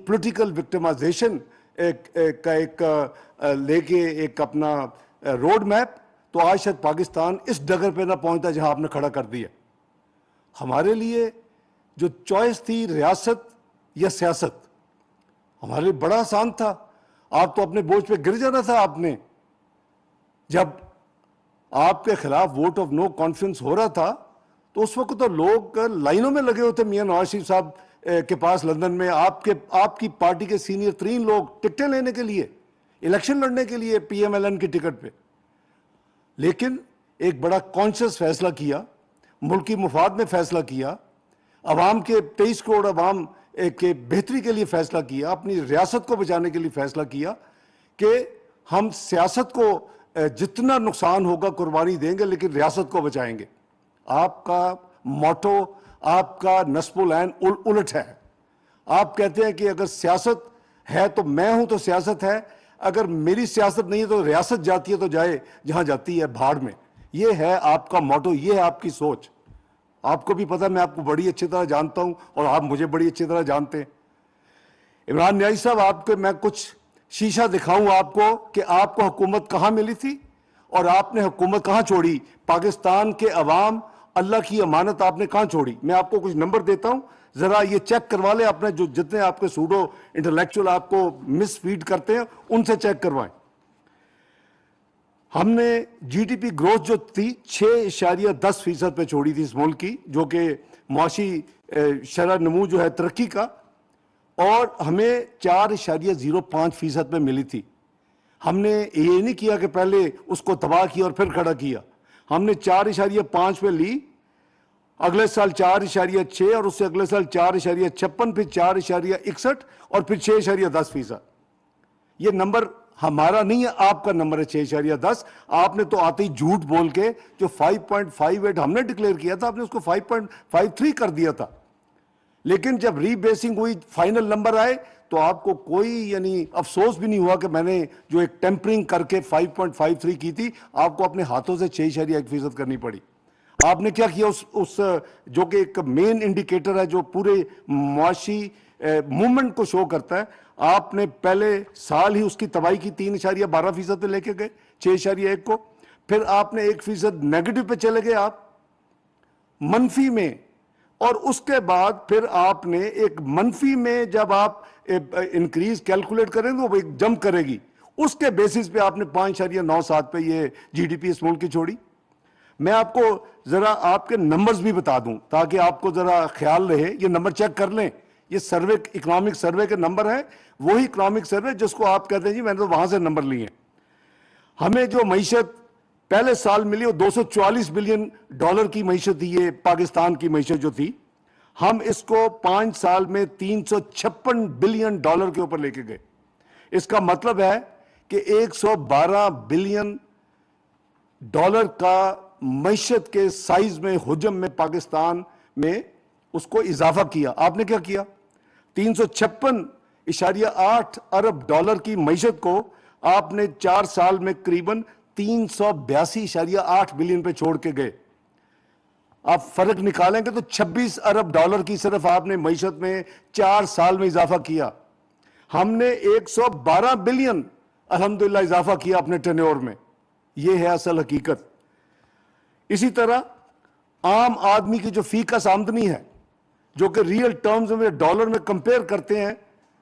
Political victimization کا ایک لے کے ایک اپنا روڈ میپ، تو آج شاید پاکستان اس ڈگر پہ نہ پہنچتا جہاں آپ نے کھڑا کر دیا۔ ہمارے لیے جو چوائس تھی ریاست یا سیاست، ہمارے لیے بڑا آسان تھا۔ آپ تو اپنے بوجھ پہ گر جانا تھا آپ نے۔ جب آپ کے خلاف ووٹ آف نو کانفیڈنس ہو رہا تھا تو اس وقت تو لوگ لائنوں میں لگے ہوتے میاں نواز شریف صاحب کے پاس لندن میں، آپ کی پارٹی کے سینئر ترین لوگ ٹکٹیں لینے کے لیے، الیکشن لڑنے کے لیے پی ایم ایل این کی ٹکٹ پہ۔ لیکن ایک بڑا کانشیس فیصلہ کیا، ملکی مفاد میں فیصلہ کیا، عوام کے 23 کروڑ عوام کے بہتری کے لیے فیصلہ کیا، اپنی ریاست کو بچانے کے لیے فیصلہ کیا کہ ہم سیاست کو جتنا نقصان ہوگا قربانی دیں گے لیکن ریاست کو بچائیں گے۔ آپ کا موٹو، آپ کا نصب العین الٹ ہے۔ آپ کہتے ہیں کہ اگر سیاست ہے تو میں ہوں تو سیاست ہے، اگر میری سیاست نہیں ہے تو ریاست جاتی ہے تو جائے جہاں جاتی ہے بھاڑ میں۔ یہ ہے آپ کا موٹو، یہ ہے آپ کی سوچ۔ آپ کو بھی پتہ، میں آپ کو بڑی اچھی طرح جانتا ہوں اور آپ مجھے بڑی اچھی طرح جانتے ہیں۔ عمران نیازی صاحب، آپ کے میں کچھ شیشہ دکھاؤں آپ کو کہ آپ کو حکومت کہاں ملی تھی اور آپ نے حکومت کہاں چھوڑی، پاکستان کے عوام، اللہ کی امانت آپ نے کہاں چھوڑی۔ میں آپ کو کچھ نمبر دیتا ہوں، ذرا یہ چیک کروا لیں اپنے، جو جتنے آپ کے سوڈو انٹلیکچوئل آپ کو مس فیڈ کرتے ہیں ان سے چیک کروائیں۔ ہم نے جی ڈی پی گروتھ جو تھی 6.10% پہ چھوڑی تھی اس ملک کی، جو کہ معاشی شرح نمو جو ہے ترقی کا، اور ہمیں 4.05% پہ ملی تھی۔ ہم نے یہ نہیں کیا کہ پہلے اس کو تباہ کیا اور پھر کھڑا کیا۔ ہم نے 4.5 پہ لی، اگلے سال 4.6 اور اس سے اگلے سال 4.56، پھر 4.61 اور پھر 6.10%۔ یہ نمبر ہمارا نہیں ہے، آپ کا نمبر ہے 6.10۔ آپ نے تو آتے ہی جھوٹ بول کے جو 5.58 ہم نے ڈکلیئر کیا تھا، آپ نے اس کو 5.53 کر دیا تھا۔ لیکن جب ری بیسنگ ہوئی، فائنل نمبر آئے، تو آپ کو کوئی افسوس بھی نہیں ہوا کہ میں نے جو ایک ٹیمپرنگ کر کے 5.53 کی تھی، آپ کو اپنے ہاتھوں سے 6.1% کرنی پڑی۔ آپ نے کیا کیا، اس جو کہ ایک مین انڈیکیٹر ہے جو پورے معاشی موومنٹ کو شو کرتا ہے، آپ نے پہلے سال ہی اس کی تباہی کی، 3.12% پہ لے کے گئے 6.1 کو، پھر آپ نے 1% نیگیٹو پہ چلے گئے، آپ منفی میں، اور اس کے بعد پھر آپ نے ایک منفی میں جب آپ انکریز کیلکولیٹ کریں تو وہ ایک جمپ کرے گی، اس کے بیسس پہ آپ نے 5.97 پہ یہ جی ڈی پی اس ملک کی چھوڑی۔ میں آپ کو ذرا آپ کے نمبرز بھی بتا دوں تاکہ آپ کو ذرا خیال رہے، یہ نمبر چیک کر لیں، یہ سروے، اکنامک سروے کے نمبر ہیں، وہی اکنامک سروے جس کو آپ کہتے ہیں جی میں نے تو وہاں سے نمبر لیے ہیں۔ ہمیں جو معیشت پہلے سال ملی وہ $244 بلین کی معیشت تھی، یہ پاکستان کی معیشت جو تھی، ہم اس کو 5 سال میں $356 بلین کے اوپر لے کے گئے۔ اس کا مطلب ہے کہ $112 بلین کا معیشت کے سائز میں، حجم میں پاکستان میں اس کو اضافہ کیا۔ آپ نے کیا کیا، $356.8 ارب کی معیشت کو آپ نے 4 سال میں قریباً $382.8 بلین پہ چھوڑ کے گئے۔ آپ فرق نکالیں گے تو $26 ارب کی صرف آپ نے معیشت میں 4 سال میں اضافہ کیا۔ ہم نے $112 بلین الحمدللہ اضافہ کیا اپنے ٹینیور میں۔ یہ ہے اصل حقیقت۔ اسی طرح عام آدمی کی جو فی کس آمدنی ہے، جو کہ ریئل ٹرمز میں ڈالر میں کمپیئر کرتے ہیں،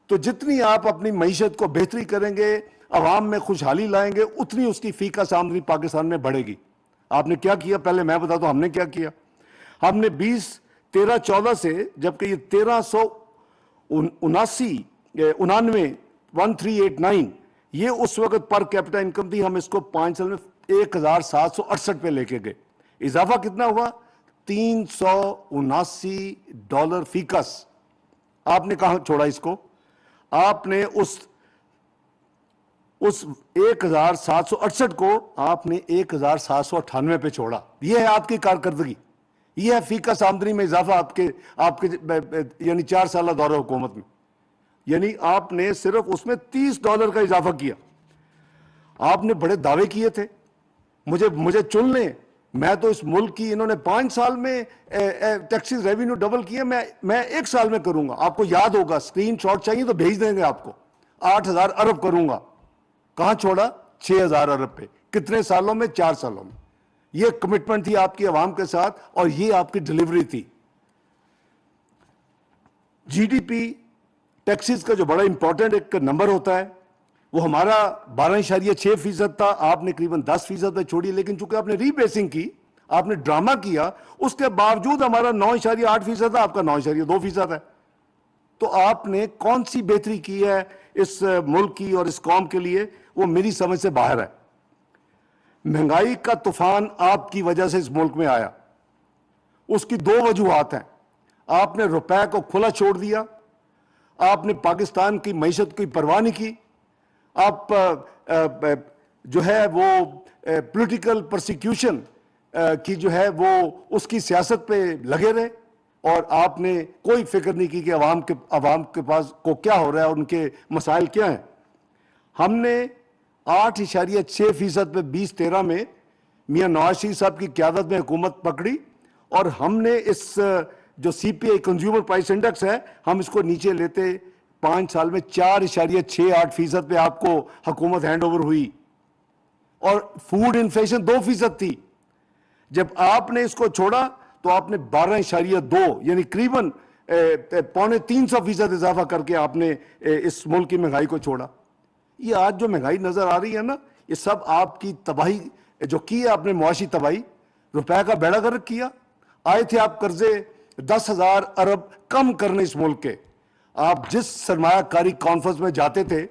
تو جتنی آپ اپنی معیشت کو بہتری کریں گے، عوام میں خوشحالی لائیں گے، اتنی اس کی فی کس آمدنی پاکستان میں بڑھے گی۔ آپ نے کیا کیا، پہلے میں بتا دوں ہم نے کیا کیا۔ ہم نے 13-14 سے، جبکہ یہ 1389 یہ اس وقت پر کیپٹا انکم تھی، ہم اس کو 5 سال میں $1768 پہ لے کے گئے۔ اضافہ کتنا ہوا، $379 فی کس۔ آپ نے کہاں چھوڑا اس کو، آپ نے اس 1768 کو آپ نے 1798 پہ چھوڑا۔ یہ ہے آپ کی کارکردگی، یہ ہے فی کس آمدنی میں اضافہ آپ کے 4 سالہ دور حکومت میں۔ یعنی آپ نے صرف اس میں $30 کا اضافہ کیا۔ آپ نے بڑے دعوے کیے تھے، مجھے چن لیں، میں تو اس ملک کی انہوں نے 5 سال میں ٹیکسز ریونیو ڈبل کیا، میں 1 سال میں کروں گا. آپ کو یاد ہوگا، سکرین شاٹ چاہیے تو بھیج دیں گے آپ کو. 8,000 ارب کروں گا. کہاں چھوڑا؟ 6,000 ارب پہ. کتنے سالوں میں؟ 4 سالوں میں. یہ کمٹمنٹ تھی آپ کی عوام کے ساتھ، اور یہ آپ کی ڈلیوری تھی. جی ڈی پی ٹیکسز کا جو بڑا امپورٹنٹ ایک نمبر ہوتا ہے، وہ ہمارا 12.6% تھا. آپ نے قریباً 10% پہ چھوڑی، لیکن چونکہ آپ نے ری بیسنگ کی، آپ نے ڈرامہ کیا، اس کے باوجود ہمارا 9.8% تھا، آپ کا 9.2% ہے. تو آپ نے کون سی بہتری کی ہے اس ملک کی اور اس قوم کے لیے؟ وہ میری سمجھ سے باہر ہے. مہنگائی کا طوفان آپ کی وجہ سے اس ملک میں آیا. اس کی 2 وجوہات ہیں. آپ نے روپے کو کھلا چھوڑ دیا، آپ نے پاکستان کی معیشت کی پرواہ نہیں کی، آپ جو ہے وہ پولیٹیکل پرسیکیوشن کی جو ہے وہ اس کی سیاست پہ لگے رہے، اور آپ نے کوئی فکر نہیں کی کہ عوام کے پاس کو کیا ہو رہا ہے، ان کے مسائل کیا ہیں. ہم نے 8.6% پہ 2013 میں میاں نواز شریف صاحب کی قیادت میں حکومت پکڑی، اور ہم نے اس جو سی پی آئی کنزیومر پرائس انڈیکس ہے، ہم اس کو نیچے لیتے 5 سال میں 4.68% پہ آپ کو حکومت ہینڈ اوور ہوئی. اور فوڈ انفلیشن 2% تھی. جب آپ نے اس کو چھوڑا تو آپ نے 12.2 یعنی قریباً 250% اضافہ کر کے آپ نے اس ملک کی مہنگائی کو چھوڑا. یہ آج جو مہنگائی نظر آ رہی ہے نا، یہ سب آپ کی تباہی جو کی ہے آپ نے، معاشی تباہی. روپے کا بیڑا غرق کیا. آئے تھے آپ قرضے 10,000 ارب کم کرنے اس ملک کے. آپ جس سرمایہ کاری کانفرنس میں جاتے تھے،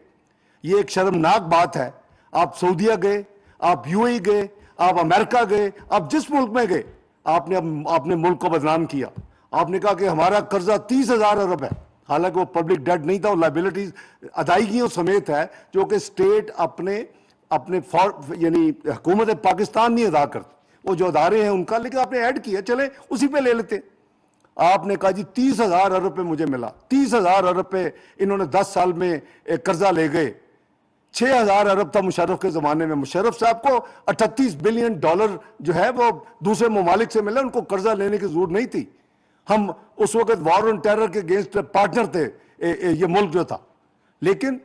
یہ ایک شرمناک بات ہے، آپ سعودیہ گئے، آپ یو اے گئے، آپ امریکہ گئے، آپ جس ملک میں گئے، آپ نے ملک کو بدنام کیا. آپ نے کہا کہ ہمارا قرضہ 30,000 ارب ہے، حالانکہ وہ پبلک ڈیٹ نہیں تھا، وہ لائبلٹیز ادائیگیوں سمیت ہے جو کہ اسٹیٹ اپنے یعنی حکومت پاکستان نہیں ادا کرتی، وہ جو ادارے ہیں ان کا، لیکن آپ نے ایڈ کیا، چلے اسی پہ لے لیتے. آپ نے کہا جی 30,000 ارب پہ مجھے ملا. 30,000 ارب پہ انہوں نے 10 سال میں قرضہ لے گئے. 6,000 ارب تھا مشرف کے زمانے میں. مشرف صاحب کو $38 بلین جو ہے وہ دوسرے ممالک سے ملا، ان کو قرضہ لینے کی ضرورت نہیں تھی. ہم اس وقت وار آن ٹیرر کے اگینسٹ پارٹنر تھے یہ ملک جو تھا. لیکن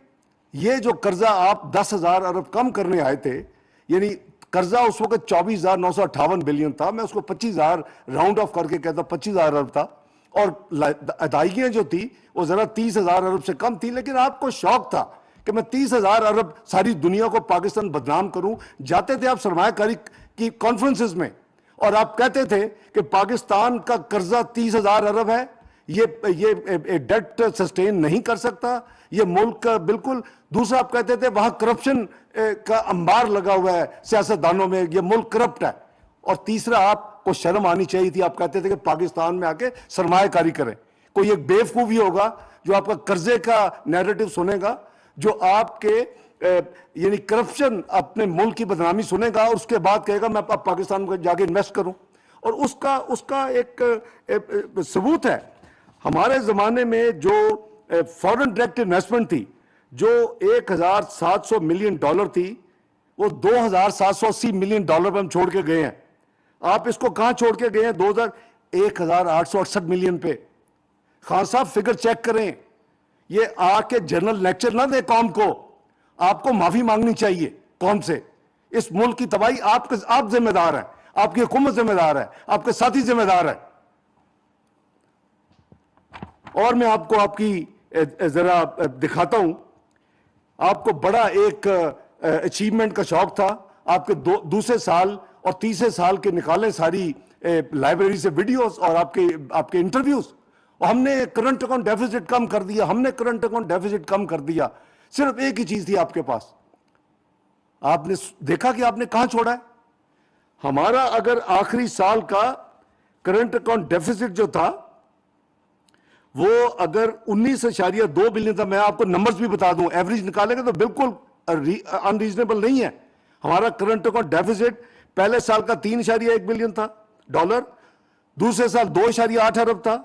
یہ جو قرضہ آپ 10,000 ارب کم کرنے آئے تھے، یعنی قرضہ اس وقت 24,958 بلین تھا، میں اس کو 25,000 راؤنڈ آف کر کے کہتا 25,000 ارب تھا، اور ادائیگیاں جو تھی وہ ذرا 30,000 ارب سے کم تھی. لیکن آپ کو شوق تھا کہ میں 30,000 ارب ساری دنیا کو پاکستان بدنام کروں. جاتے تھے آپ سرمایہ کاری کی کانفرنسز میں، اور آپ کہتے تھے کہ پاکستان کا قرضہ 30,000 ارب ہے، یہ ڈیٹ سسٹین نہیں کر سکتا یہ ملک بالکل. دوسرا آپ کہتے تھے وہاں کرپشن کا انبار لگا ہوا ہے سیاستدانوں میں، یہ ملک کرپٹ ہے. اور تیسرا آپ کو شرم آنی چاہیے تھی، آپ کہتے تھے کہ پاکستان میں آ کے سرمایہ کاری کریں. کوئی ایک بیوقوف بھی ہوگا جو آپ کا قرضے کا نیریٹو سنے گا، جو آپ کے یعنی کرپشن اپنے ملک کی بدنامی سنے گا، اور اس کے بعد کہے گا میں اب پاکستان میں جا کے انویسٹ کروں. اور اس کا ایک ثبوت ہے. ہمارے زمانے میں جو فورن ڈائریکٹ انویسٹمنٹ تھی جو $1,700 ملین تھی، وہ $2,780 ملین پہ ہم چھوڑ کے گئے ہیں. آپ اس کو کہاں چھوڑ کے گئے ہیں؟ 1,868 ملین پہ. خان صاحب فگر چیک کریں، یہ آ کے جنرل لیکچر نہ دے قوم کو. آپ کو معافی مانگنی چاہیے قوم سے. اس ملک کی تباہی آپ ذمہ دار ہیں، آپ کی حکومت ذمہ دار ہے، آپ کے ساتھی ذمہ دار ہے. اور میں آپ کو آپ کی ذرا دکھاتا ہوں. آپ کو بڑا ایک اچیومنٹ کا شوق تھا. آپ کے دوسرے سال اور تیسرے سال کے نکالے ساری لائبریری سے ویڈیوز اور آپ کے انٹرویوز. اور ہم نے کرنٹ اکاؤنٹ ڈیفیسٹ کم کر دیا، ہم نے کرنٹ اکاؤنٹ ڈیفیسٹ کم کر دیا. صرف ایک ہی چیز تھی آپ کے پاس. آپ نے دیکھا کہ آپ نے کہاں چھوڑا ہے. ہمارا اگر آخری سال کا کرنٹ اکاؤنٹ ڈیفیسٹ جو تھا وہ اگر 19.2 بلین تھا، میں آپ کو نمبرز بھی بتا دوں، ایوریج نکالیں گے تو بالکل انریزنیبل نہیں ہے. ہمارا کرنٹ اکاؤنٹ ڈیفیسٹ پہلے سال کا 3.1 بلین تھا ڈالر، دوسرے سال 2.8 ارب تھا،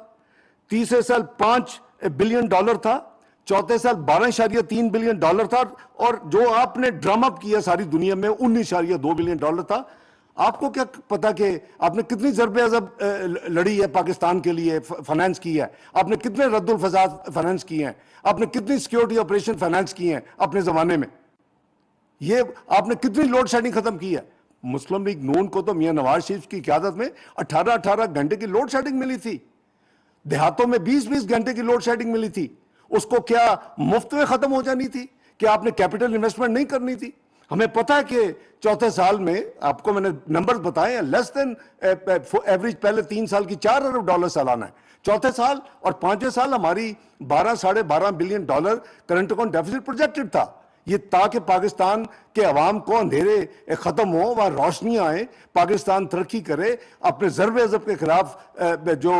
تیسرے سال 5 بلین ڈالر تھا، چوتھے سال 12.3 بلین ڈالر تھا، اور جو آپ نے ڈرم اپ کیا ساری دنیا میں 19.2 بلین ڈالر تھا. آپ کو کیا پتا کہ آپ نے کتنی ضرب عضب لڑی ہے پاکستان کے لیے، فائنانس کی ہے، آپ نے کتنے رد الفساد فائنانس کیے ہیں، آپ نے کتنی سیکیورٹی آپریشن فائنانس کیے ہیں اپنے زمانے میں، یہ آپ نے کتنی لوڈ شیڈنگ ختم کی ہے. مسلم لیگ نون کو تو میاں نواز شریف کی قیادت میں 18 گھنٹے کی لوڈ شیڈنگ ملی تھی، دیہاتوں میں 20 گھنٹے کی لوڈ شیڈنگ ملی تھی. اس کو کیا مفت میں ختم ہو جانی تھی؟ کہ آپ نے کیپٹل انویسٹمنٹ نہیں کرنی تھی؟ ہمیں پتہ ہے کہ چوتھے سال میں، آپ کو میں نے نمبرز بتائے ہیں، لیس دین ایوریج پہلے 3 سال کی $4 ارب سالانہ ہے. چوتھے سال اور پانچویں سال ہماری 12-12.5 billion dollar current account deficit projected تھا. یہ تاکہ پاکستان کے عوام کو اندھیرے ختم ہو، وہاں روشنیاں آئیں، پاکستان ترقی کرے. اپنے ضرب عضب کے خلاف جو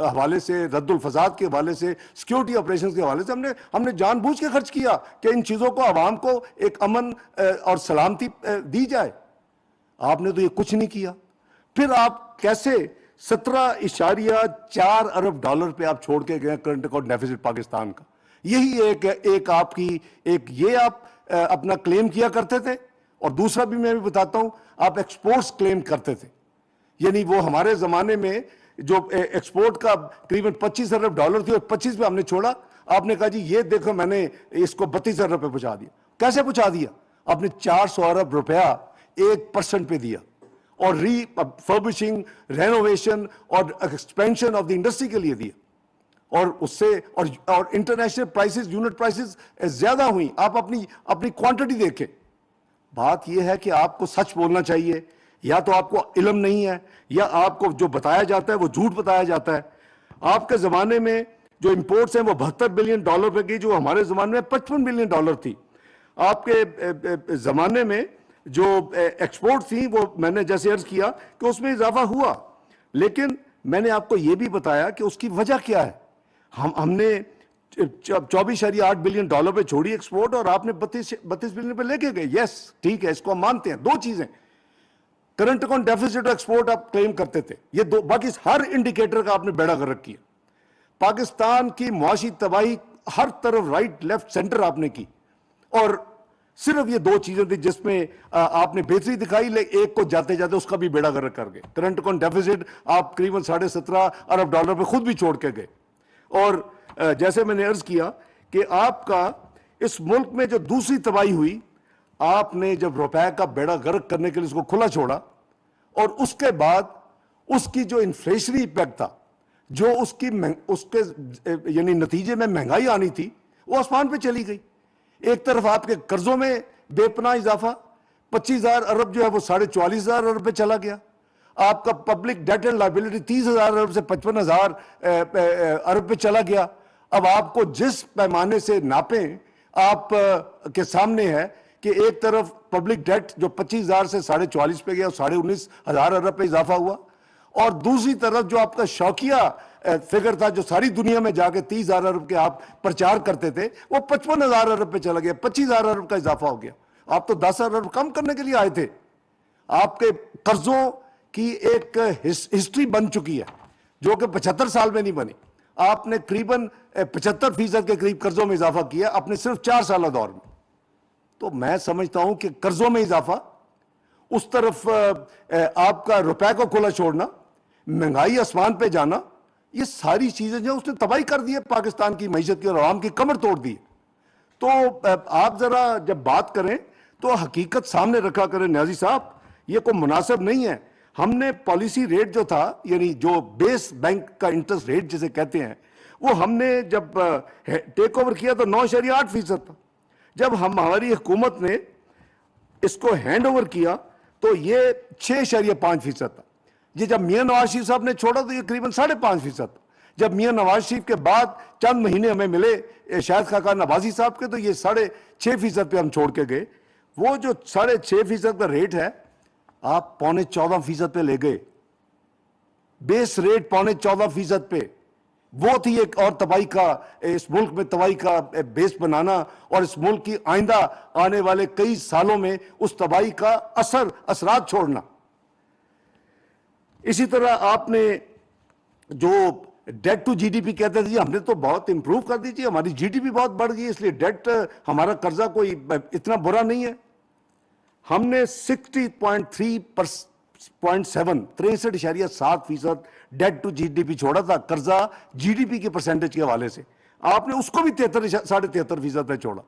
حوالے سے، رد الفساد کے حوالے سے، سیکیورٹی آپریشنز کے حوالے سے ہم نے جان بوجھ کے خرچ کیا کہ ان چیزوں کو عوام کو ایک امن اور سلامتی دی جائے. آپ نے تو یہ کچھ نہیں کیا. پھر آپ کیسے 17.4 ارب ڈالر پہ آپ چھوڑ کے گئے کرنٹ اکاؤنٹ ڈیفیسٹ پاکستان کا؟ یہی ایک آپ کی یہ آپ اپنا کلیم کیا کرتے تھے. اور دوسرا بھی میں بھی بتاتا ہوں، آپ ایکسپورٹس کلیم کرتے تھے. یعنی وہ ہمارے زمانے میں جو ایکسپورٹ کا تقریباً 25 ارب ڈالر تھی اور 25 پہ ہم نے چھوڑا. آپ نے کہا جی یہ دیکھو میں نے اس کو 32 ارب پہ پہنچا دیا. کیسے پہنچا دیا؟ آپ نے 400 ارب روپیہ 1% پہ دیا، اور ری فربشنگ، رینوویشن اور ایکسپینشن آف دی انڈسٹری کے لیے دیا. اور اس سے اور انٹرنیشنل پرائسز، یونٹ پرائسز زیادہ ہوئیں. آپ اپنی کوانٹٹی دیکھیں. بات یہ ہے کہ آپ کو سچ بولنا چاہیے. یا تو آپ کو علم نہیں ہے، یا آپ کو جو بتایا جاتا ہے وہ جھوٹ بتایا جاتا ہے. آپ کے زمانے میں جو امپورٹس ہیں وہ 72 بلین ڈالر پہ گئی، جو ہمارے زمانے میں 55 بلین ڈالر تھی. آپ کے زمانے میں جو ایکسپورٹ تھی وہ میں نے جیسے عرض کیا کہ اس میں اضافہ ہوا، لیکن میں نے آپ کو یہ بھی بتایا کہ اس کی وجہ کیا ہے. ہم نے 24.8 بلین ڈالر پہ چھوڑی ایکسپورٹ، اور آپ نے 32 بلین پہ لے کے گئے. یس ٹھیک ہے، اس کو ہم مانتے ہیں. دو چیزیں، کرنٹ اکاؤنٹ ڈیفیسٹ اور ایکسپورٹ آپ کلیم کرتے تھے، یہ دو. باقی ہر انڈیکیٹر کا آپ نے بیڑا غرق کیا. پاکستان کی معاشی تباہی ہر طرف، رائٹ لیفٹ سینٹر آپ نے کی. اور صرف یہ دو چیزیں تھیں جس میں آپ نے بہتری دکھائی، لیکن ایک کو جاتے جاتے اس کا بھی بیڑا غرق کر گئے. کرنٹ اکاؤنٹ ڈیفیسٹ آپ قریباً 17.5 ارب ڈالر پہ خود بھی چھوڑ کے گئے. اور جیسے میں نے عرض کیا کہ آپ کا اس ملک میں جو دوسری تباہی ہوئی، آپ نے جب روپے کا بیڑا غرق کرنے کے لیے اس کو کھلا چھوڑا، اور اس کے بعد اس کی جو انفلیشنری امپیکٹ تھا، جو اس کے یعنی نتیجے میں مہنگائی آنی تھی، وہ آسمان پہ چلی گئی. ایک طرف آپ کے قرضوں میں بے پناہ اضافہ، 25,000 ارب جو ہے وہ 44,000 ارب پہ چلا گیا. آپ کا پبلک ڈیٹ اینڈ لائبلٹی 30,000 ارب سے 55,000 ارب پہ چلا گیا. اب آپ کو جس پیمانے سے ناپیں، آپ کے سامنے ہے کہ ایک طرف پبلک ڈیٹ جو 25,000 سے 44.5 پہ گیا، 19,500 ارب پہ اضافہ ہوا، اور دوسری طرف جو آپ کا شوقیہ فگر تھا جو ساری دنیا میں جا کے 30,000 ارب کے آپ پرچار کرتے تھے، وہ 55,000 ارب پہ چلا گیا. 25,000 ارب کا اضافہ ہو گیا. آپ تو 10 ارب کم کرنے کے لیے آئے تھے. آپ کے قرضوں کی ایک ہسٹری بن چکی ہے جو کہ 75 سال میں نہیں بنی. آپ نے قریباً 75% کے قریب قرضوں میں اضافہ کیا اپنے صرف 4 سالہ دور میں. تو میں سمجھتا ہوں کہ قرضوں میں اضافہ، اس طرف آپ کا روپے کو کھلا چھوڑنا، مہنگائی آسمان پہ جانا، یہ ساری چیزیں جو اس نے تباہی کر دی ہے پاکستان کی معیشت کی اور عوام کی کمر توڑ دی. تو آپ ذرا جب بات کریں تو حقیقت سامنے رکھا کریں نیازی صاحب. یہ کوئی مناسب نہیں ہے. ہم نے پالیسی ریٹ جو تھا، یعنی جو بیس بینک کا انٹرسٹ ریٹ جسے کہتے ہیں، وہ ہم نے جب ٹیک اوور کیا تو 9.8% تھا. جب ہماری حکومت نے اس کو ہینڈ اوور کیا تو یہ 6.5% تھا. یہ جب میاں نواز شریف صاحب نے چھوڑا تو یہ قریباً 5.5% تھا. جب میاں نواز شریف کے بعد چند مہینے ہمیں ملے شاہد خاقان نوازی صاحب کے، تو یہ 6.5% پہ ہم چھوڑ کے گئے. وہ جو 6.5% کا ریٹ ہے، آپ 14.25% پہ لے گئے. بیس ریٹ 14.25% پہ. وہ تھی ایک اور تباہی کا، اس ملک میں تباہی کا بیس بنانا، اور اس ملک کی آئندہ آنے والے کئی سالوں میں اس تباہی کا اثرات چھوڑنا. اسی طرح آپ نے جو debt to G D P کہتے تھے، ہم نے تو بہت امپروو کر دی تھی، ہماری جی ڈی پی بہت بڑھ گئی، اس لیے ڈیٹ، ہمارا قرضہ کوئی اتنا برا نہیں ہے. ہم نے 63.7% debt to G D P چھوڑا تھا, قرضہ جی ڈی پی کے پرسنٹیج کے حوالے سے. آپ نے اس کو بھی 73.5% پہ چھوڑا.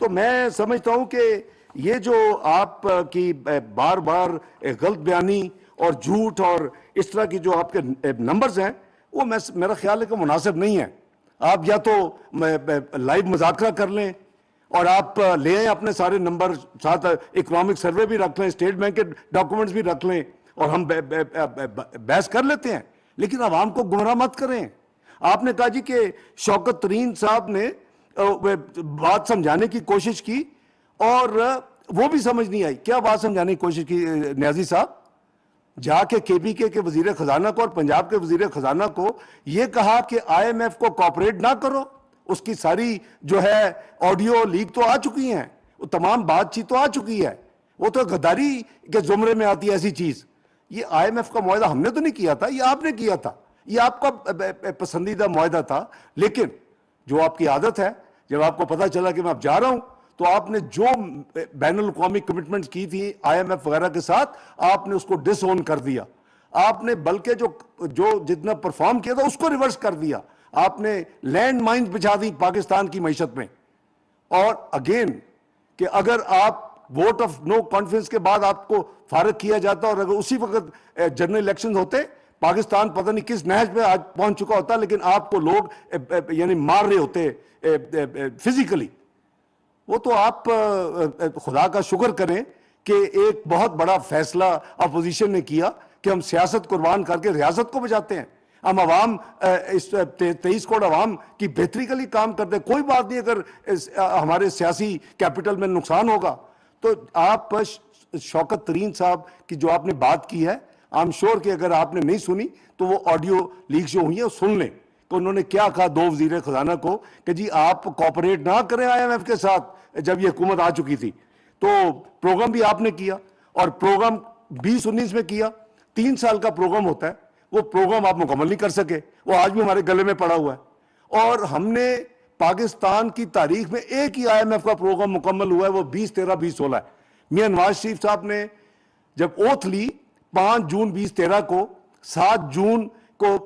تو میں سمجھتا ہوں کہ یہ جو آپ کی بار بار غلط بیانی اور جھوٹ اور اس طرح کی جو آپ کے نمبرز ہیں, وہ میرا خیال ہے کہ مناسب نہیں ہے. آپ یا تو لائیو مذاکرہ کر لیں اور آپ لے آئیں اپنے سارے نمبر, ساتھ اکنامک سروے بھی رکھ لیں, اسٹیٹ بینک کے ڈاکومنٹس بھی رکھ لیں, اور ہم بحث کر لیتے ہیں, لیکن عوام کو گمراہ مت کریں. آپ نے کہا جی کہ شوکت ترین صاحب نے بات سمجھانے کی کوشش کی اور وہ بھی سمجھ نہیں آئی. کیا بات سمجھانے کی کوشش کی نیازی صاحب؟ جا کے کے پی کے وزیر خزانہ کو اور پنجاب کے وزیر خزانہ کو یہ کہا کہ آئی ایم ایف کو کوآپریٹ نہ کرو. اس کی ساری جو ہے آڈیو لیک تو آ چکی ہیں, وہ تمام بات چیت تو آ چکی ہے, وہ تو غداری کے زمرے میں آتی ہے ایسی چیز. یہ آئی ایم ایف کا معاہدہ ہم نے تو نہیں کیا تھا, یہ آپ نے کیا تھا, یہ آپ کا پسندیدہ معاہدہ تھا. لیکن جو آپ کی عادت ہے, جب آپ کو پتا چلا کہ میں اب جا رہا ہوں, تو آپ نے جو بین الاقوامی کمٹمنٹس کی تھی آئی ایم ایف وغیرہ کے ساتھ, آپ نے اس کو ڈس اون کر دیا. آپ نے بلکہ جو جتنا پرفارم کیا تھا اس کو ریورس کر دیا. آپ نے لینڈ مائنز بچھا دی پاکستان کی معیشت میں. اور اگین کہ اگر آپ ووٹ آف نو کانفیڈنس کے بعد آپ کو فارغ کیا جاتا اور اگر اسی وقت جنرل الیکشن ہوتے, پاکستان پتہ نہیں کس نہج پہ آج پہنچ چکا ہوتا, لیکن آپ کو لوگ یعنی مار رہے ہوتے فزیکلی. وہ تو آپ خدا کا شکر کریں کہ ایک بہت بڑا فیصلہ اپوزیشن نے کیا کہ ہم سیاست قربان کر کے ریاست کو بچاتے ہیں. ہم عوام 23 کروڑ عوام کی بہتری کے لیے کام کرتے ہیں. کوئی بات نہیں اگر ہمارے سیاسی کیپٹل میں نقصان ہوگا. تو آپ شوکت ترین صاحب کی جو آپ نے بات کی ہے, آئی ایم شور کہ اگر آپ نے نہیں سنی تو وہ آڈیو لیک جو ہوئی ہیں وہ سن لیں کہ انہوں نے کیا کہا دو وزیر خزانہ کو کہ جی آپ کوآپریٹ نہ کریں آئی ایم ایف کے ساتھ. جب یہ حکومت آ چکی تھی تو پروگرام بھی آپ نے کیا, اور پروگرام 2019 میں کیا. 3 سال کا پروگرام ہوتا ہے, وہ پروگرام آپ مکمل نہیں کر سکے, وہ آج بھی ہمارے گلے میں پڑا ہوا ہے. اور ہم نے پاکستان کی تاریخ میں ایک ہی آئی ایم ایف کا پروگرام مکمل ہوا ہے, وہ 2013-2016 ہے. میاں نواز شریف صاحب نے جب اوتھ لی 5 جون 2013 کو, 7 جون کو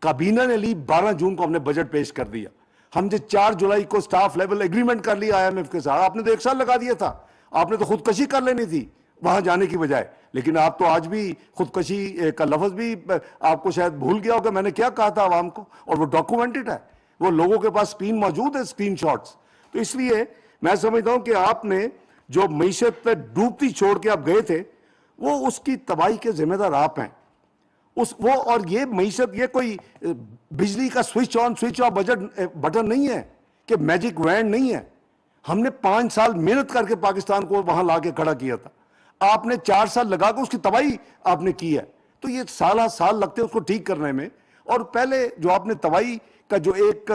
کابینہ نے لی, 12 جون کو ہم نے بجٹ پیش کر دیا. ہم نے 4 جولائی کو سٹاف لیول ایگریمنٹ کر لیا آئی ایم ایف کے ساتھ. آپ نے تو 1 سال لگا دیا تھا, آپ نے تو خودکشی کر لینی تھی وہاں جانے کی بجائے. لیکن آپ تو آج بھی خودکشی کا لفظ بھی آپ کو شاید بھول گیا ہوگا میں نے کیا کہا تھا عوام کو, اور وہ ڈاکومنٹڈ ہے, وہ لوگوں کے پاس سکرین موجود ہے, سکرین شاٹس. تو اس لیے میں سمجھتا ہوں کہ آپ نے جو معیشت پہ ڈوبتی چھوڑ کے آپ گئے تھے, وہ اس کی تباہی کے ذمہ دار آپ ہیں. وہ اور یہ معیشت یہ کوئی بجلی کا switch on switch off button نہیں ہے کہ میجک وینڈ نہیں ہے. ہم نے 5 سال محنت کر کے پاکستان کو وہاں لا کے کھڑا کیا تھا. آپ نے 4 سال لگا کے اس کی تباہی آپ نے کی ہے. تو یہ سال لگتے اس کو ٹھیک کرنے میں. اور پہلے جو آپ نے تباہی کا جو ایک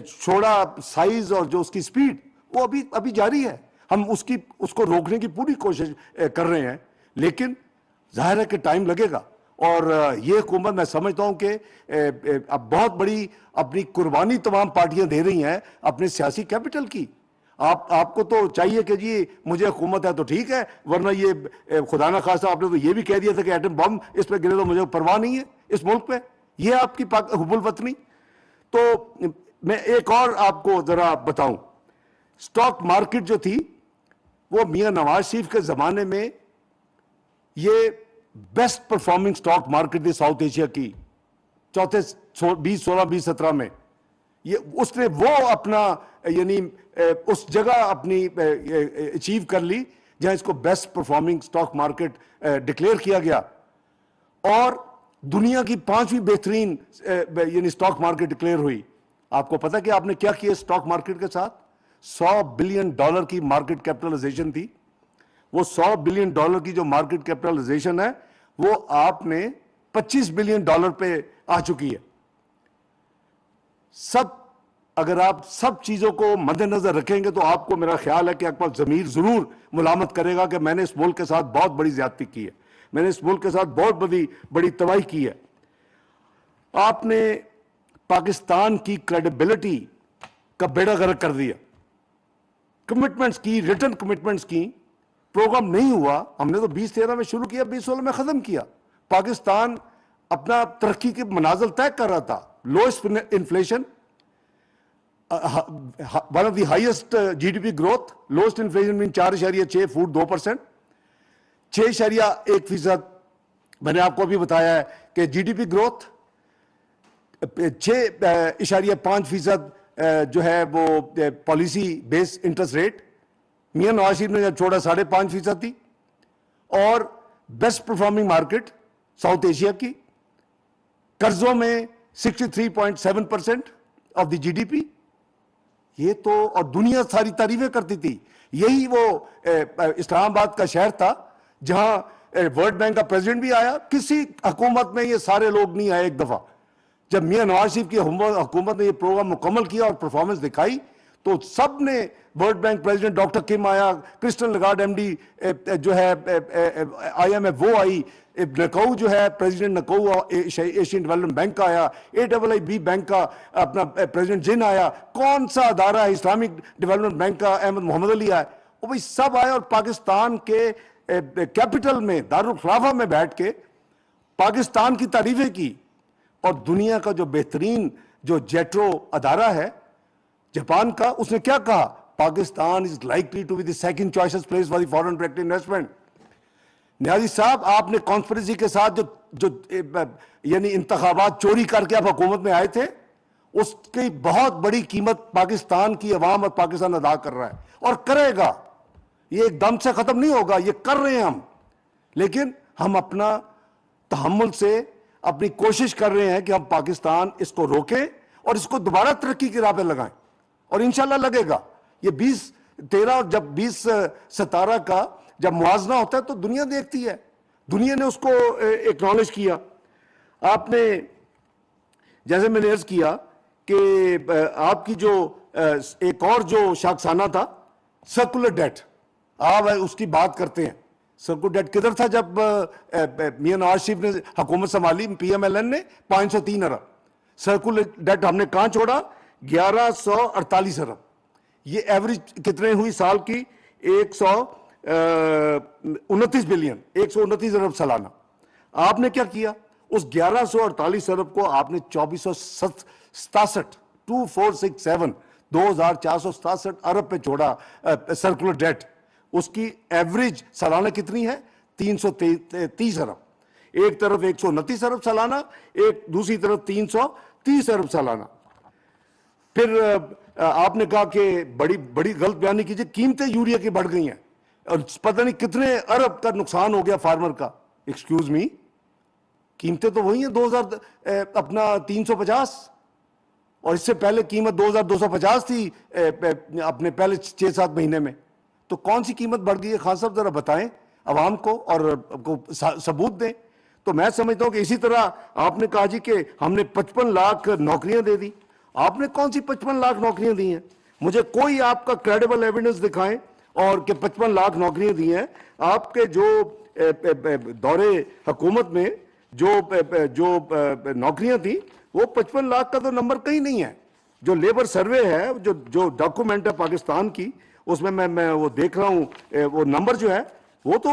چھوڑا سائز اور جو اس کی سپیڈ, وہ ابھی جاری ہے. ہم اس کو روکنے کی پوری کوشش کر رہے ہیں, لیکن ظاہر ہے کہ ٹائم لگے گا. اور یہ حکومت میں سمجھتا ہوں کہ اب بہت بڑی اپنی قربانی تمام پارٹیاں دے رہی ہیں اپنے سیاسی کیپٹل کی. آپ کو تو چاہیے کہ جی مجھے حکومت ہے تو ٹھیک ہے, ورنہ یہ خدا نہ خواستہ آپ نے تو یہ بھی کہہ دیا تھا کہ ایٹم بم اس پہ گرے تو مجھے پرواہ نہیں ہے اس ملک پہ. یہ آپ کی حب الوطنی. تو میں ایک اور آپ کو ذرا بتاؤں, سٹاک مارکیٹ جو تھی وہ میاں نواز شریف کے زمانے میں یہ بیسٹ پرفارمنگ سٹاک مارکیٹ تھی ساؤتھ ایشیا کی, چوتھے 2016-2017 میں. یہ اس نے وہ اپنا یعنی اس جگہ اپنی اچیو کر لی جہاں اس کو best performing stock market declare کیا گیا, اور دنیا کی 5ویں بہترین یعنی سٹاک مارکیٹ ڈکلیئر ہوئی. آپ کو پتا کہ آپ نے کیا کیا سٹاک مارکیٹ کے ساتھ؟ $100 بلین کی مارکیٹ کیپٹلائزیشن تھی. وہ $100 بلین کی جو مارکیٹ کیپٹلائزیشن ہے وہ آپ نے $25 بلین پہ آ چکی ہے. اگر آپ سب چیزوں کو مد نظر رکھیں گے تو آپ کو میرا خیال ہے کہ آپ کا ضمیر ضرور ملامت کرے گا کہ میں نے اس ملک کے ساتھ بہت بڑی زیادتی کی ہے, میں نے اس ملک کے ساتھ بہت بڑی تباہی کی ہے. آپ نے پاکستان کی کریڈیبلٹی کا بیڑا غرق کر دیا. کمٹمنٹس کی, ریٹن کمٹمنٹس کی, پروگرام نہیں ہوا. ہم نے تو 2013 میں شروع کیا, 2016 میں ختم کیا. پاکستان اپنا ترقی کے منازل طے کر رہا تھا. Lowest inflation, one of the highest G D P growth, lowest inflation مین 4.6, فوڈ 2%, 6.1%. میں نے آپ کو ابھی بتایا ہے کہ جی ڈی پی گروتھ 6.5% جو ہے وہ پالیسی بیس انٹرسٹ ریٹ میاں نواز شریف نے جب چھوڑا 5.5% تھی. اور best performing market south Asia کی, قرضوں میں 63.7% آف دی جی ڈی پی. یہ تو, اور دنیا ساری تعریفیں کرتی تھی. یہی وہ اسلام آباد کا شہر تھا جہاں ورلڈ بینک کا پریزیڈنٹ بھی آیا. کسی حکومت میں یہ سارے لوگ نہیں آئے ایک دفعہ. جب میاں نواز شریف کی حکومت نے یہ پروگرام مکمل کیا اور پرفارمنس دکھائی تو سب نے, ورلڈ بینک پریزیڈنٹ ڈاکٹر کم آیا, کرسٹن لگارڈ ایم ڈی جو ہے آئی ایم ایف وہ آئی, نکو جو ہے پریزیڈنٹ نکو ایشین ڈیولپمنٹ بینک کا آیا, AIIB بینک کا اپنا پریزیڈنٹ جن آیا, کون سا ادارہ ہے اسلامک ڈیولپمنٹ بینک کا احمد محمد علی آئے, وہ بھائی سب آئے اور پاکستان کے کیپٹل میں دارالخلافہ میں بیٹھ کے پاکستان کی تعریفیں کی. اور دنیا کا جو بہترین جو جیٹرو ادارہ ہے جاپان کا, اس نے کیا کہا, Pakistan is likely to be the second choices place for the foreign direct investment. Niazi sahib, آپ نے کانسپریسی کے ساتھ جو یعنی انتخابات چوری کر کے آپ حکومت میں آئے تھے, اس کی بہت بڑی قیمت پاکستان کی عوام اور پاکستان ادا کر رہا ہے اور کرے گا. یہ ایک دم سے ختم نہیں ہوگا, یہ کر رہے ہیں ہم. لیکن ہم اپنا تحمل سے اپنی کوشش کر رہے ہیں کہ ہم پاکستان اس کو روکیں اور اس کو دوبارہ ترقی کی راہ پہ لگائیں, اور انشاءاللہ لگے گا. یہ 2013 اور جب 2017 کا جب موازنہ ہوتا ہے تو دنیا دیکھتی ہے, دنیا نے اس کو ایکنالج کیا. آپ نے جیسے میں نے عرض کیا کہ آپ کی جو ایک اور جو شاخسانہ تھا سرکولر ڈیٹ, آپ اس کی بات کرتے ہیں. سرکولر ڈیٹ کدھر تھا جب میاں نواز شریف نے حکومت سنبھالی, PMLN نے 503 ارب. سرکولر ڈیٹ ہم نے کہاں چھوڑا, 1148 ارب. یہ ایوریج کتنے ہوئی سال کی, 129 بلین, 129 ارب سالانہ. آپ نے کیا کیا, اس 1148 ارب کو آپ نے 2467 2467 ارب پہ چھوڑا سرکولر ڈیٹ. اس کی ایوریج سالانہ کتنی ہے, 330 ارب. ایک طرف 129 ارب سالانہ, ایک دوسری طرف 330 ارب سالانہ. پھر آپ نے کہا کہ بڑی غلط بیان نہیں کیجیے, قیمتیں یوریا کی بڑھ گئی ہیں اور پتہ نہیں کتنے ارب کا نقصان ہو گیا فارمر کا. ایکسکیوز می, قیمتیں تو وہی ہیں 350, اور اس سے پہلے قیمت 2250 تھی اپنے پہلے 6-7 مہینے میں. تو کون سی قیمت بڑھ گئی ہے خان صاحب, ذرا بتائیں عوام کو اور ثبوت دیں. تو میں سمجھتا ہوں کہ اسی طرح آپ نے کہا جی کہ ہم نے 55 لاکھ نوکریاں دے دی. آپ نے کون سی 55 لاکھ نوکریاں دی ہیں, مجھے کوئی آپ کا کریڈیبل ایویڈنس دکھائیں اور کہ 55 لاکھ نوکریاں دی ہیں. آپ کے جو دورے حکومت میں جو نوکریاں تھیں وہ 55 لاکھ کا تو نمبر کہیں نہیں ہے. جو لیبر سروے ہے, جو ڈاکومنٹ ہے پاکستان کی, اس میں میں وہ دیکھ رہا ہوں, وہ نمبر جو ہے وہ تو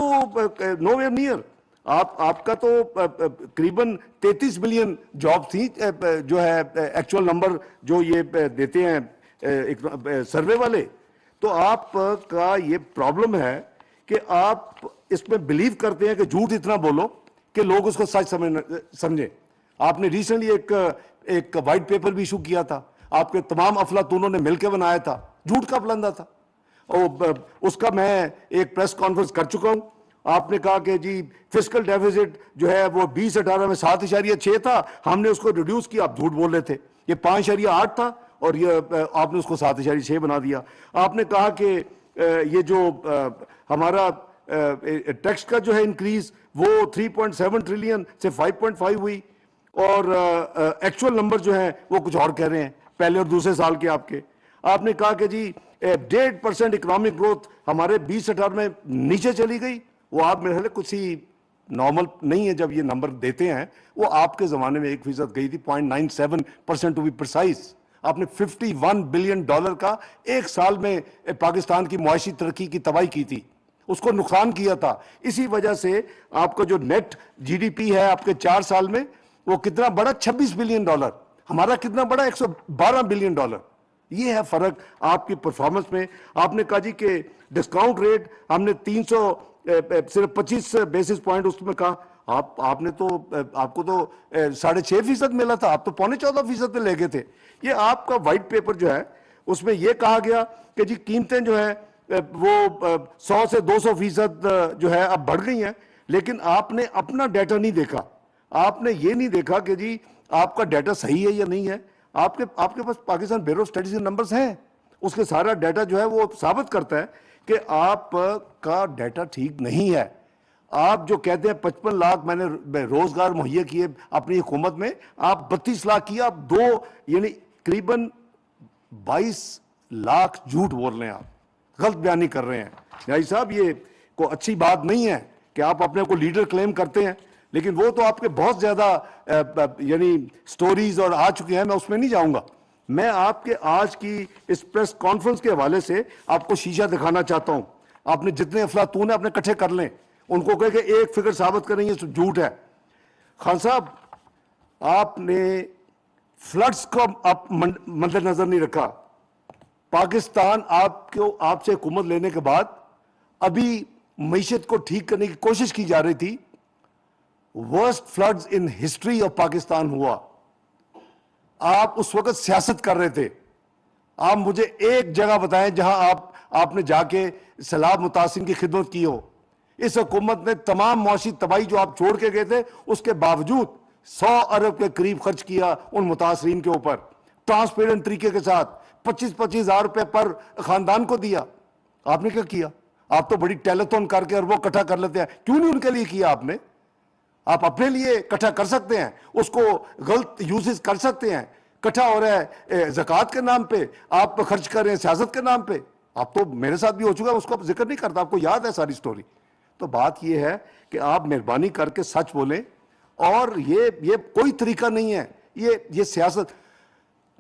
نو ویئر نیئر. آپ کا تو قریباً 33 ملین جاب تھی جو ہے ایکچوئل نمبر جو یہ دیتے ہیں سروے والے. تو آپ کا یہ پرابلم ہے کہ آپ اس میں بلیو کرتے ہیں کہ جھوٹ اتنا بولو کہ لوگ اس کو سچ سمجھیں. آپ نے ریسنٹلی ایک وائٹ پیپر بھی ایشو کیا تھا, آپ کے تمام افلاطونوں نے مل کے بنایا تھا, جھوٹ کا پلندہ تھا. اس کا میں ایک پریس کانفرنس کر چکا ہوں. آپ نے کہا کہ جی فسکل ڈیفیسٹ جو ہے وہ 2018 میں 7.6 تھا, ہم نے اس کو ریڈیوس کیا. آپ جھوٹ بول رہے تھے, یہ 5.8 تھا اور یہ آپ نے اس کو 7.6 بنا دیا. آپ نے کہا کہ یہ جو ہمارا ٹیکس کا جو ہے انکریز وہ 3.7 ٹریلین سے 5.5 ہوئی, اور ایکچوئل نمبر جو ہیں وہ کچھ اور کہہ رہے ہیں پہلے اور دوسرے سال کے آپ کے. آپ نے کہا کہ جی 1.5% اکنامک گروتھ ہمارے 2018 میں نیچے چلی گئی. وہ آپ میرے خیال کچھ ہی نارمل نہیں ہے جب یہ نمبر دیتے ہیں. وہ آپ کے زمانے میں 1% گئی تھی, 0.97% ٹو بی پرسائز. آپ نے $51 بلین کا ایک سال میں پاکستان کی معاشی ترقی کی تباہی کی تھی. اس کو نقصان کیا تھا. اسی وجہ سے آپ کا جو نیٹ جی ڈی پی ہے آپ کے 4 سال میں وہ کتنا بڑا $26 بلین, ہمارا کتنا بڑا $112 بلین. یہ ہے فرق آپ کی پرفارمنس میں. آپ نے کہا جی کہ ڈسکاؤنٹ ریٹ ہم نے 300 صرف 25 بیسس پوائنٹ اس میں کہا. آپ نے تو آپ کو تو 6.5% ملا تھا, آپ تو 14.25% پہ لے گئے تھے. یہ آپ کا وائٹ پیپر جو ہے اس میں یہ کہا گیا کہ جی قیمتیں جو ہے وہ 100 سے 200% جو ہے اب بڑھ گئی ہیں, لیکن آپ نے اپنا ڈیٹا نہیں دیکھا. آپ نے یہ نہیں دیکھا کہ جی آپ کا ڈیٹا صحیح ہے یا نہیں ہے. آپ کے پاس پاکستان بیورو اسٹیٹسٹکس کے نمبرز ہیں, اس کے سارا ڈیٹا جو ہے وہ ثابت کرتا ہے کہ آپ کا ڈیٹا ٹھیک نہیں ہے. آپ جو کہتے ہیں 55 لاکھ میں نے روزگار مہیا کیے اپنی حکومت میں, آپ 32 لاکھ کیا, آپ یعنی قریباً 22 لاکھ جھوٹ بول رہے ہیں, آپ غلط بیانی کر رہے ہیں. بھائی صاحب یہ کوئی اچھی بات نہیں ہے کہ آپ اپنے کو لیڈر کلیم کرتے ہیں, لیکن وہ تو آپ کے بہت زیادہ یعنی سٹوریز اور آ چکے ہیں, میں اس میں نہیں جاؤں گا. میں آپ کے آج کی اس پریس کانفرنس کے حوالے سے آپ کو شیشہ دکھانا چاہتا ہوں. آپ نے جتنے افلاطون ہیں اپنے کٹھے کر لیں, ان کو کہے کہ ایک فگر ثابت کریں یہ جھوٹ ہے. خان صاحب آپ نے فلڈز کو آپ مد نظر نہیں رکھا. پاکستان آپ سے حکومت لینے کے بعد ابھی معیشت کو ٹھیک کرنے کی کوشش کی جا رہی تھی. Worst floods in history of Pakistan ہوا. آپ اس وقت سیاست کر رہے تھے. آپ مجھے ایک جگہ بتائیں جہاں آپ نے جا کے سیلاب متاثرین کی خدمت کی ہو. اس حکومت نے تمام معاشی تباہی جو آپ چھوڑ کے گئے تھے اس کے باوجود 100 ارب کے قریب خرچ کیا ان متاثرین کے اوپر, ٹرانسپیرنٹ طریقے کے ساتھ 25-25 ہزار روپے پر خاندان کو دیا. آپ نے کیا کیا؟ آپ تو بڑی ٹیلیتھون کر کے اربوں اکٹھا کر لیتے ہیں. کیوں نہیں ان کے لیے کیا آپ نے؟ آپ اپنے لیے اکٹھا کر سکتے ہیں, اس کو غلط یوزز کر سکتے ہیں. اکٹھا ہو رہا ہے زکوٰۃ کے نام پہ, آپ خرچ کر رہے ہیں سیاست کے نام پہ. آپ تو میرے ساتھ بھی ہو چکا ہے, اس کو ذکر نہیں کرتا, آپ کو یاد ہے ساری سٹوری. تو بات یہ ہے کہ آپ مہربانی کر کے سچ بولیں, اور یہ کوئی طریقہ نہیں ہے یہ سیاست.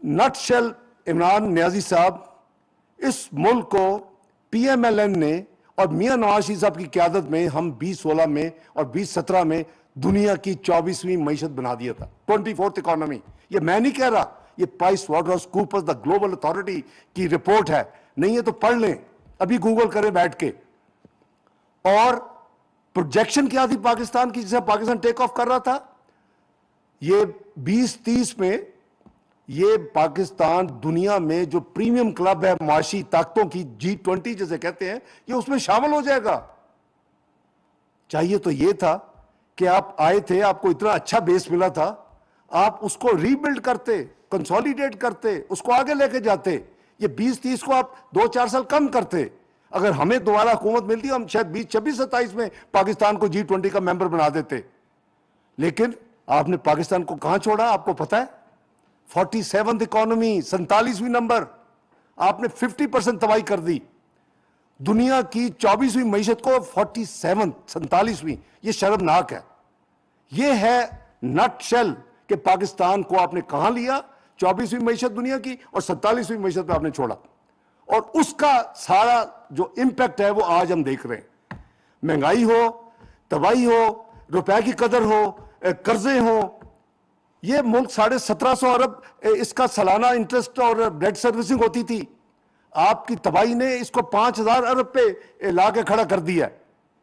نٹ شل عمران نیازی صاحب, اس ملک کو پی ایم ایل این نے اور میاں نواز شریف صاحب کی قیادت میں ہم 2016 میں اور 2017 میں دنیا کی 24ویں معیشت بنا دیا تھا, 24th اکانومی. یہ میں نہیں کہہ رہا, یہ price واٹرہاؤس Coopers the global authority کی رپورٹ ہے. نہیں ہے تو پڑھ لیں, ابھی گوگل کریں بیٹھ کے. اور پروجیکشن کیا تھی پاکستان کی جسے پاکستان ٹیک آف کر رہا تھا؟ یہ 2030 میں یہ پاکستان دنیا میں جو پریمیم کلب ہے معاشی طاقتوں کی, G20 جسے کہتے ہیں, یہ اس میں شامل ہو جائے گا. چاہیے تو یہ تھا کہ آپ آئے تھے, آپ کو اتنا اچھا بیس ملا تھا, آپ اس کو ری بلڈ کرتے, کنسولیڈیٹ کرتے, اس کو آگے لے کے جاتے. یہ 20-30 کو آپ 2-4 سال کم کرتے. اگر ہمیں دوبارہ حکومت ملتی ہم شاید 2026-27 میں پاکستان کو G20 کا ممبر بنا دیتے. لیکن آپ نے پاکستان کو کہاں چھوڑا آپ کو پتا ہے؟ 47th economy, 47ویں number. آپ نے 50% تباہی کر دی. دنیا کی 24ویں معیشت کو 47ویں, یہ شرمناک ہے. یہ ہے نٹ شل کہ پاکستان کو آپ نے کہاں لیا, 24ویں معیشت دنیا کی, اور 47ویں معیشت پہ آپ نے چھوڑا. اور اس کا سارا جو امپیکٹ ہے وہ آج ہم دیکھ رہے ہیں. مہنگائی ہو, تباہی ہو, روپے کی قدر ہو, قرضے ہوں. یہ ملک 1750 ارب اس کا سالانہ انٹرسٹ اور ڈیٹ سروسنگ ہوتی تھی. آپ کی تباہی نے اس کو 5000 ارب پہ لا کے کھڑا کر دیا.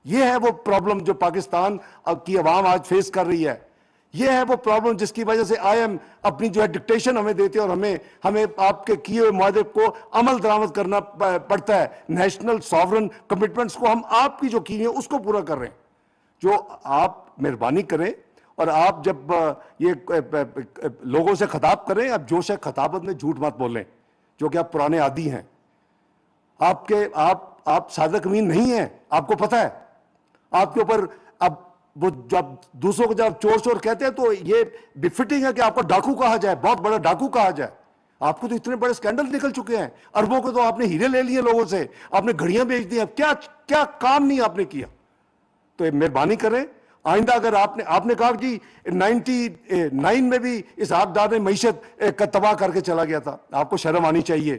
یہ ہے وہ پرابلم جو پاکستان کی عوام آج فیس کر رہی ہے. یہ ہے وہ پرابلم جس کی وجہ سے آئی ایم اپنی جو ہے ڈکٹیشن ہمیں دیتے ہیں, اور ہمیں آپ کے کیے ہوئے معاہدے کو عمل درآمد کرنا پڑتا ہے. نیشنل ساورن کمٹمنٹس کو ہم آپ کی جو کی ہیں اس کو پورا کر رہے ہیں. جو آپ مہربانی کریں, اور آپ جب یہ لوگوں سے خطاب کریں, آپ جوش خطابت میں جھوٹ مت بولیں, جو کہ آپ پرانے عادی ہیں. آپ صادق امین نہیں ہیں, آپ کو پتہ ہے. آپ کے اوپر اب وہ جب دوسروں کو جب چور چور کہتے ہیں تو یہ بفٹنگ ہے کہ آپ کو ڈاکو کہا جائے, بہت بڑا ڈاکو کہا جائے. آپ کو تو اتنے بڑے سکینڈل نکل چکے ہیں, اربوں کو تو آپ نے ہیرے لے لیے لوگوں سے, آپ نے گھڑیاں بیچ دی ہیں. کیا کام نہیں آپ نے کیا. تو مہربانی کریں آئندہ, اگر آپ نے کہا جی 99 میں بھی اس آبدار نے معیشت کا تباہ کر کے چلا گیا تھا, آپ کو شرم آنی چاہیے.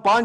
5